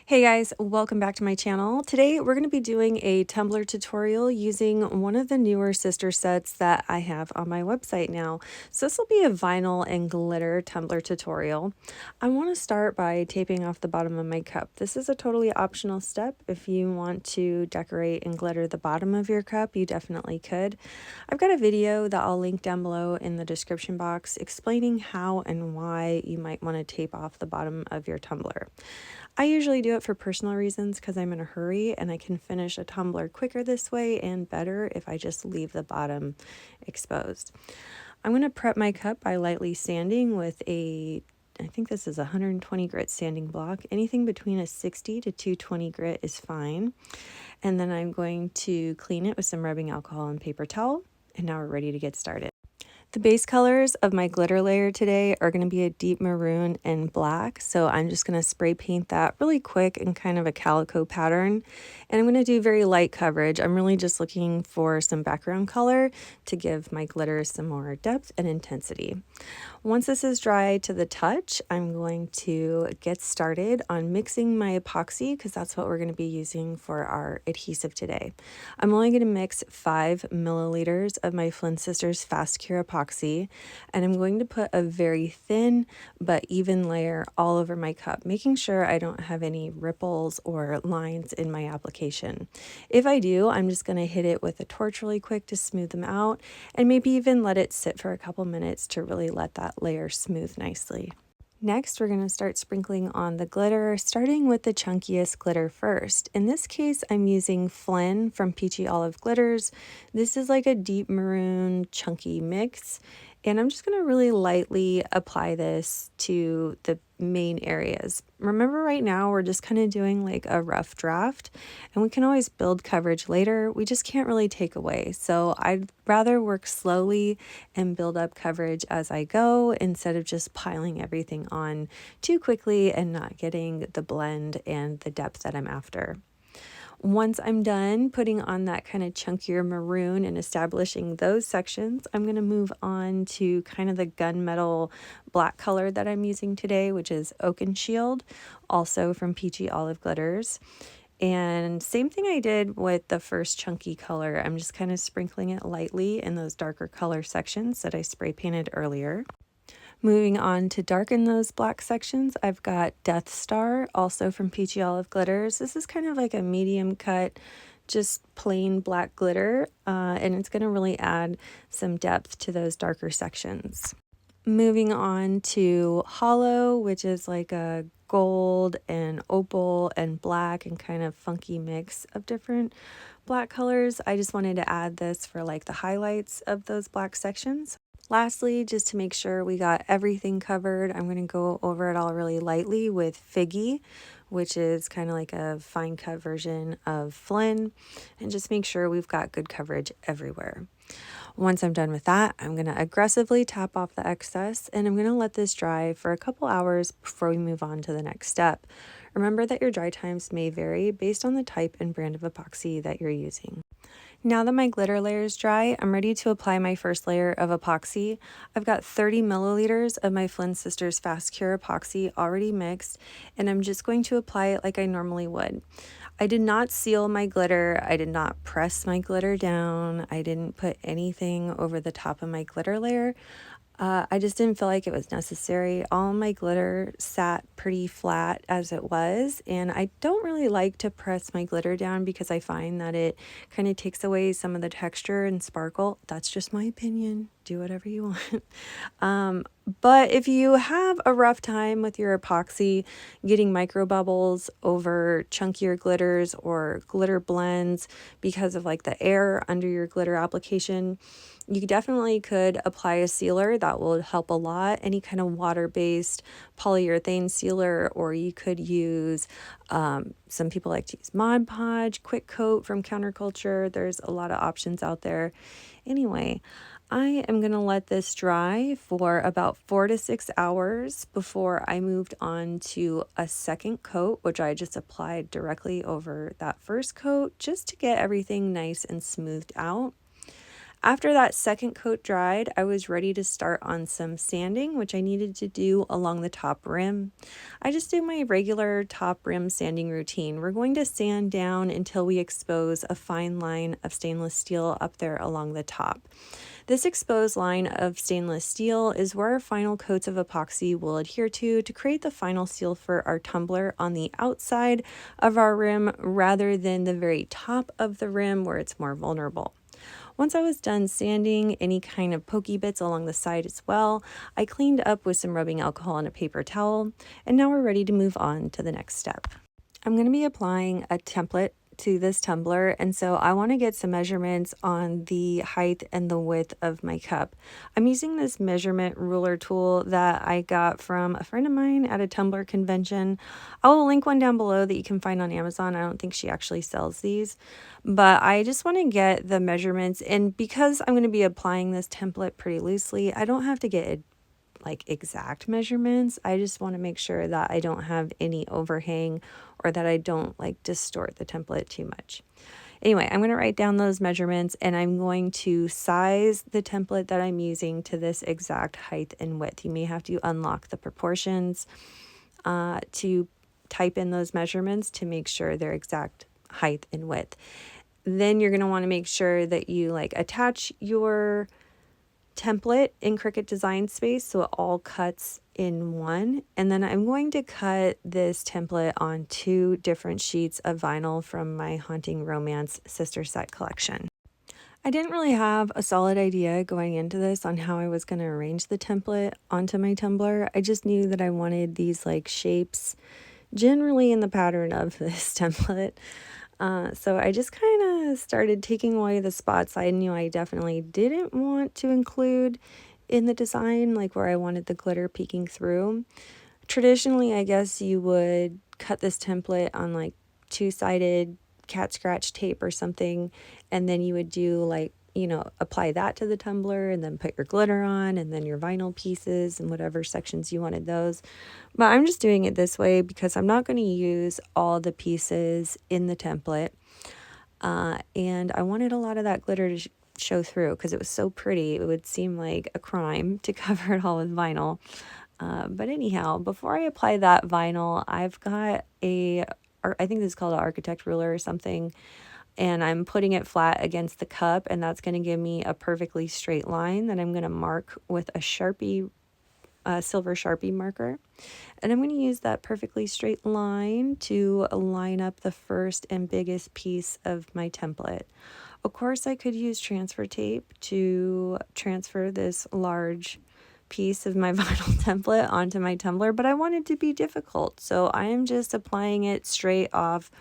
Hey guys, welcome back to my channel. Today we're going to be doing a Tumbler tutorial using one of the newer sister sets that I have on my website now. So this will be a vinyl and glitter tumbler tutorial. I want to start by taping off the bottom of my cup. This is a totally optional step. If you want to decorate and glitter the bottom of your cup, you definitely could. I've got a video that I'll link down below in the description box explaining how and why you might want to tape off the bottom of your tumbler. I usually do it for personal reasons because I'm in a hurry and I can finish a tumbler quicker this way and better if I just leave the bottom exposed. I'm going to prep my cup by lightly sanding with I think this is a 120 grit sanding block. Anything between a 60 to 220 grit is fine. And then I'm going to clean it with some rubbing alcohol and paper towel. And now we're ready to get started. The base colors of my glitter layer today are going to be a deep maroon and black, so I'm just going to spray paint that really quick in kind of a calico pattern, and I'm going to do very light coverage. I'm really just looking for some background color to give my glitter some more depth and intensity. Once this is dry to the touch, I'm going to get started on mixing my epoxy because that's what we're going to be using for our adhesive today. I'm only going to mix 5 milliliters of my Flynn Sisters Fast Cure epoxy, and I'm going to put a very thin but even layer all over my cup, making sure I don't have any ripples or lines in my application. If I do, I'm just going to hit it with a torch really quick to smooth them out, and maybe even let it sit for a couple minutes to really let that layer smooth nicely. Next, we're going to start sprinkling on the glitter, starting with the chunkiest glitter first. In this case, I'm using Flynn from Peachy Olive Glitters. This is like a deep maroon chunky mix, and I'm just going to really lightly apply this to the main areas. Remember, right now we're just kind of doing like a rough draft, and we can always build coverage later. We just can't really take away. So I'd rather work slowly and build up coverage as I go instead of just piling everything on too quickly and not getting the blend and the depth that I'm after. Once I'm done putting on that kind of chunkier maroon and establishing those sections, I'm going to move on to kind of the gunmetal black color that I'm using today, which is Oakenshield, also from Peachy Olive Glitters. And same thing I did with the first chunky color. I'm just kind of sprinkling it lightly in those darker color sections that I spray painted earlier. Moving on to darken those black sections, I've got Death Star, also from Peachy Olive Glitters. This is kind of like a medium cut, just plain black glitter, and it's going to really add some depth to those darker sections. Moving on to Hallow, which is like a gold and opal and black and kind of funky mix of different black colors. I just wanted to add this for like the highlights of those black sections. Lastly, just to make sure we got everything covered, I'm going to go over it all really lightly with Figgy, which is kind of like a fine cut version of Flynn, and just make sure we've got good coverage everywhere. Once I'm done with that, I'm going to aggressively tap off the excess, and I'm going to let this dry for a couple hours before we move on to the next step. Remember that your dry times may vary based on the type and brand of epoxy that you're using. Now that my glitter layer is dry, I'm ready to apply my first layer of epoxy. I've got 30 milliliters of my Flynn Sisters Fast Cure epoxy already mixed, and I'm just going to apply it like I normally would. I did not seal my glitter. I did not press my glitter down. I didn't put anything over the top of my glitter layer. I just didn't feel like it was necessary. All my glitter sat pretty flat as it was, and I don't really like to press my glitter down because I find that it kind of takes away some of the texture and sparkle. That's just my opinion. Do whatever you want. But if you have a rough time with your epoxy getting micro bubbles over chunkier glitters or glitter blends because of like the air under your glitter application, you definitely could apply a sealer. That will help a lot. Any kind of water-based polyurethane sealer, or you could use, some people like to use Mod Podge, Quick Coat from Counterculture. There's a lot of options out there. Anyway, I am going to let this dry for about 4 to 6 hours before I moved on to a second coat, which I just applied directly over that first coat just to get everything nice and smoothed out. After that second coat dried, I was ready to start on some sanding, which I needed to do along the top rim. I just do my regular top rim sanding routine. We're going to sand down until we expose a fine line of stainless steel up there along the top. This exposed line of stainless steel is where our final coats of epoxy will adhere to create the final seal for our tumbler on the outside of our rim rather than the very top of the rim where it's more vulnerable. Once I was done sanding any kind of pokey bits along the side as well, I cleaned up with some rubbing alcohol on a paper towel, and now we're ready to move on to the next step. I'm going to be applying a template to this tumbler, and so I want to get some measurements on the height and the width of my cup. I'm using this measurement ruler tool that I got from a friend of mine at a tumbler convention. I will link one down below that you can find on Amazon. I don't think she actually sells these, but I just want to get the measurements, and because I'm going to be applying this template pretty loosely, I don't have to get like exact measurements. I just want to make sure that I don't have any overhang or that I don't like distort the template too much. Anyway, I'm going to write down those measurements and I'm going to size the template that I'm using to this exact height and width. You may have to unlock the proportions to type in those measurements to make sure they're exact height and width. Then you're going to want to make sure that you like attach your template in Cricut Design Space so it all cuts in one. And then I'm going to cut this template on 2 different sheets of vinyl from my Haunting Romance sister set collection. I didn't really have a solid idea going into this on how I was going to arrange the template onto my tumbler. I just knew that I wanted these like shapes generally in the pattern of this template. So I just kind of started taking away the spots I knew I definitely didn't want to include in the design, like where I wanted the glitter peeking through. Traditionally, I guess you would cut this template on like 2-sided cat scratch tape or something, and then you would do like, apply that to the tumbler and then put your glitter on and then your vinyl pieces and whatever sections you wanted those. But I'm just doing it this way because I'm not going to use all the pieces in the template. And I wanted a lot of that glitter to show through because it was so pretty. It would seem like a crime to cover it all with vinyl. But anyhow, before I apply that vinyl, I've got I think this is called an architect ruler or something, and I'm putting it flat against the cup, and that's going to give me a perfectly straight line that I'm going to mark with a Sharpie, silver Sharpie marker. And I'm going to use that perfectly straight line to line up the first and biggest piece of my template. Of course, I could use transfer tape to transfer this large piece of my vinyl template onto my tumbler, but I wanted to be difficult, so I am just applying it straight off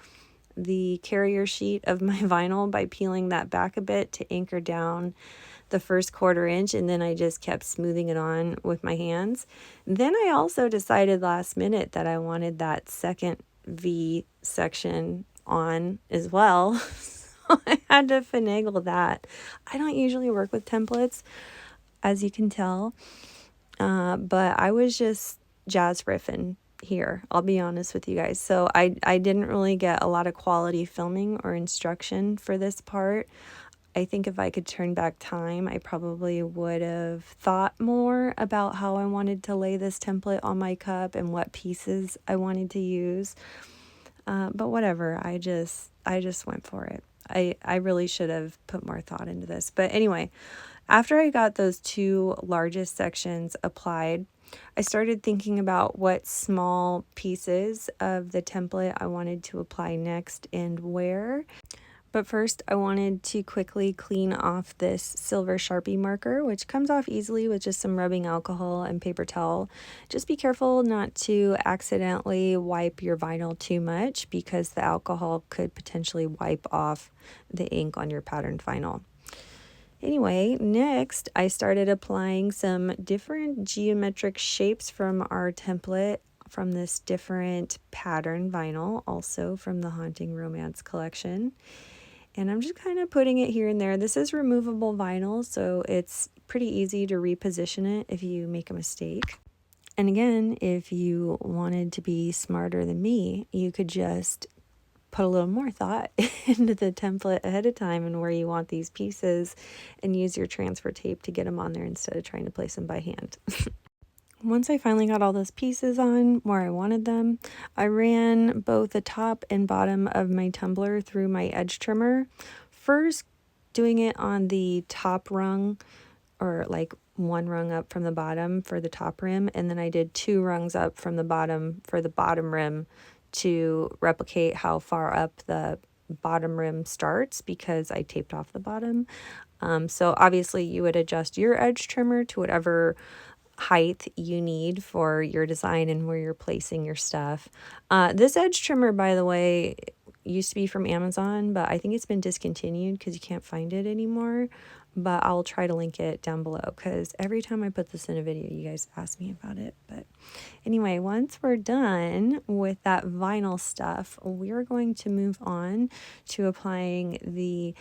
the carrier sheet of my vinyl by peeling that back a bit to anchor down the first 1/4 inch, and then I just kept smoothing it on with my hands. Then I also decided last minute that I wanted that second V section on as well. So I had to finagle that. I don't usually work with templates, as you can tell, but I was just jazz riffing here, I'll be honest with you guys. So I didn't really get a lot of quality filming or instruction for this part. I think if I could turn back time, I probably would have thought more about how I wanted to lay this template on my cup and what pieces I wanted to use. But whatever, I just went for it. I really should have put more thought into this. But anyway, after I got those 2 largest sections applied, I started thinking about what small pieces of the template I wanted to apply next and where. But first, I wanted to quickly clean off this silver Sharpie marker, which comes off easily with just some rubbing alcohol and paper towel. Just be careful not to accidentally wipe your vinyl too much because the alcohol could potentially wipe off the ink on your patterned vinyl. Anyway, next I started applying some different geometric shapes from our template from this different pattern vinyl, also from the Haunting Romance collection. And I'm just kind of putting it here and there. This is removable vinyl, so it's pretty easy to reposition it if you make a mistake. And again, if you wanted to be smarter than me, you could just put a little more thought into the template ahead of time and where you want these pieces, and use your transfer tape to get them on there instead of trying to place them by hand. Once I finally got all those pieces on where I wanted them, I ran both the top and bottom of my tumbler through my edge trimmer. First, doing it on the top rung, or like one rung up from the bottom for the top rim, and then I did 2 rungs up from the bottom for the bottom rim to replicate how far up the bottom rim starts, because I taped off the bottom. So obviously you would adjust your edge trimmer to whatever height you need for your design and where you're placing your stuff. This edge trimmer, by the way, used to be from Amazon, but I think it's been discontinued because you can't find it anymore. But I'll try to link it down below, because every time I put this in a video, you guys ask me about it. But anyway, once we're done with that vinyl stuff, we're going to move on to applying the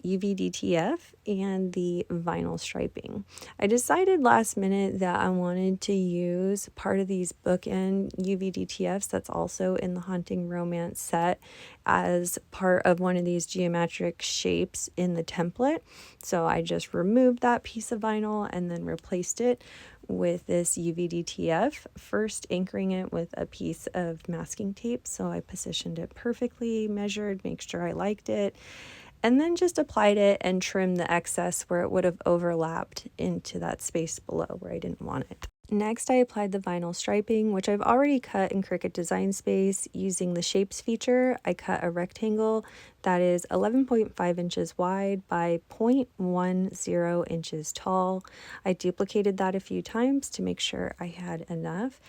UVDTF and the vinyl striping. I decided last minute that I wanted to use part of these bookend UVDTFs that's also in the Haunting Romance set as part of one of these geometric shapes in the template. So I just removed that piece of vinyl and then replaced it with this UVDTF, first anchoring it with a piece of masking tape. So I positioned it perfectly, measured, make sure I liked it, and then just applied it and trimmed the excess where it would have overlapped into that space below where I didn't want it. Next, I applied the vinyl striping, which I've already cut in Cricut Design Space using the shapes feature. I cut a rectangle that is 11.5 inches wide by 0.10 inches tall. I duplicated that a few times to make sure I had enough.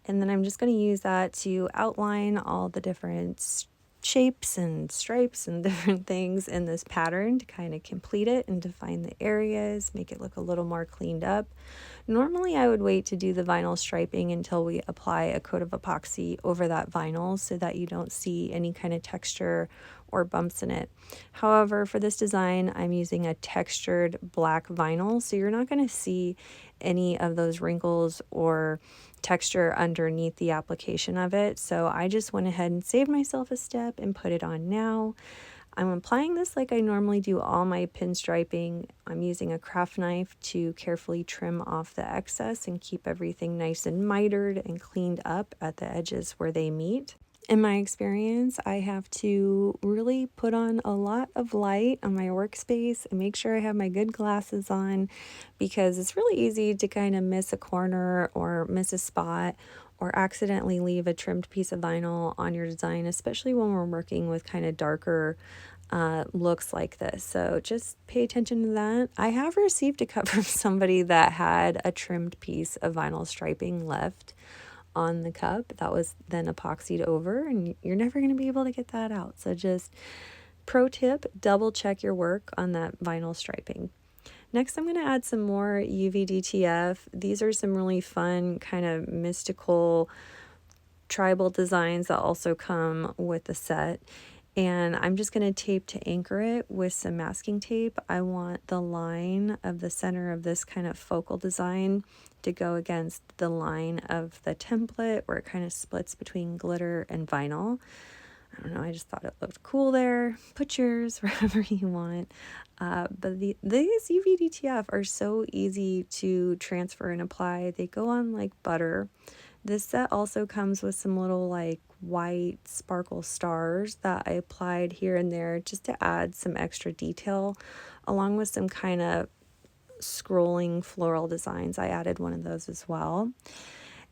And then I'm just going to use that to outline all the different shapes and stripes and different things in this pattern to kind of complete it and define the areas, make it look a little more cleaned up. Normally I would wait to do the vinyl striping until we apply a coat of epoxy over that vinyl so that you don't see any kind of texture or bumps in it. However, for this design, I'm using a textured black vinyl, so you're not going to see any of those wrinkles or texture underneath the application of it. So I just went ahead and saved myself a step and put it on now. I'm applying this like I normally do all my pinstriping. I'm using a craft knife to carefully trim off the excess and keep everything nice and mitered and cleaned up at the edges where they meet. In my experience, I have to really put on a lot of light on my workspace and make sure I have my good glasses on, because it's really easy to kind of miss a corner or miss a spot or accidentally leave a trimmed piece of vinyl on your design, especially when we're working with kind of darker looks like this. So just pay attention to that. I have received a cut from somebody that had a trimmed piece of vinyl striping left on the cup that was then epoxied over, and you're never going to be able to get that out. So just pro tip, double check your work on that vinyl striping. Next, I'm going to add some more UVDTF. These are some really fun kind of mystical tribal designs that also come with the set. And I'm just going to tape to anchor it with some masking tape. I want the line of the center of this kind of focal design to go against the line of the template where it kind of splits between glitter and vinyl. I don't know, I just thought it looked cool there. Put yours wherever you want. But these UVDTF are so easy to transfer and apply. They go on like butter. This set also comes with some little like white sparkle stars that I applied here and there just to add some extra detail, along with some kind of scrolling floral designs. I added one of those as well.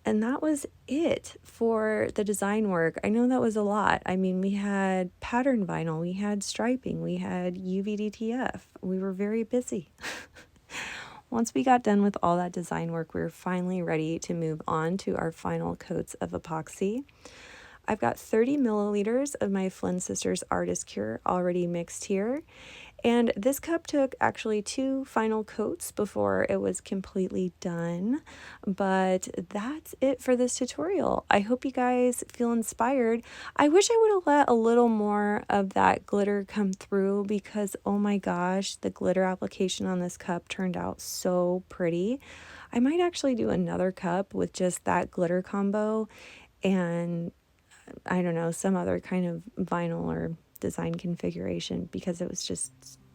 And that was it for the design work. I know that was a lot. I mean, we had pattern vinyl, we had striping, we had UVDTF. We were very busy. Once we got done with all that design work, we were finally ready to move on to our final coats of epoxy. I've got 30 milliliters of my Flynn Sisters Artist Cure already mixed here. And this cup took actually 2 final coats before it was completely done. But that's it for this tutorial. I hope you guys feel inspired. I wish I would have let a little more of that glitter come through, because oh my gosh, the glitter application on this cup turned out so pretty. I might actually do another cup with just that glitter combo and I don't know, some other kind of vinyl or design configuration because it was just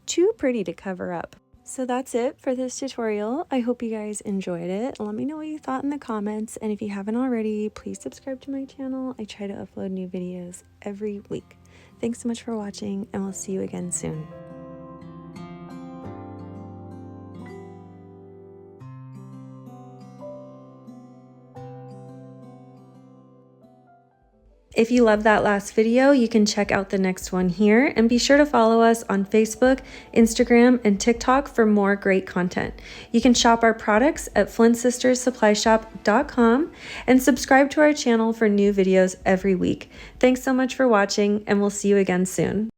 too pretty to cover up. So that's it for this tutorial. I hope you guys enjoyed it. Let me know what you thought in the comments, and if you haven't already, please subscribe to my channel. I try to upload new videos every week. Thanks so much for watching, and we'll see you again soon. If you loved that last video, you can check out the next one here, and be sure to follow us on Facebook, Instagram, and TikTok for more great content. You can shop our products at FlynnSistersSupplyShop.com and subscribe to our channel for new videos every week. Thanks so much for watching, and we'll see you again soon.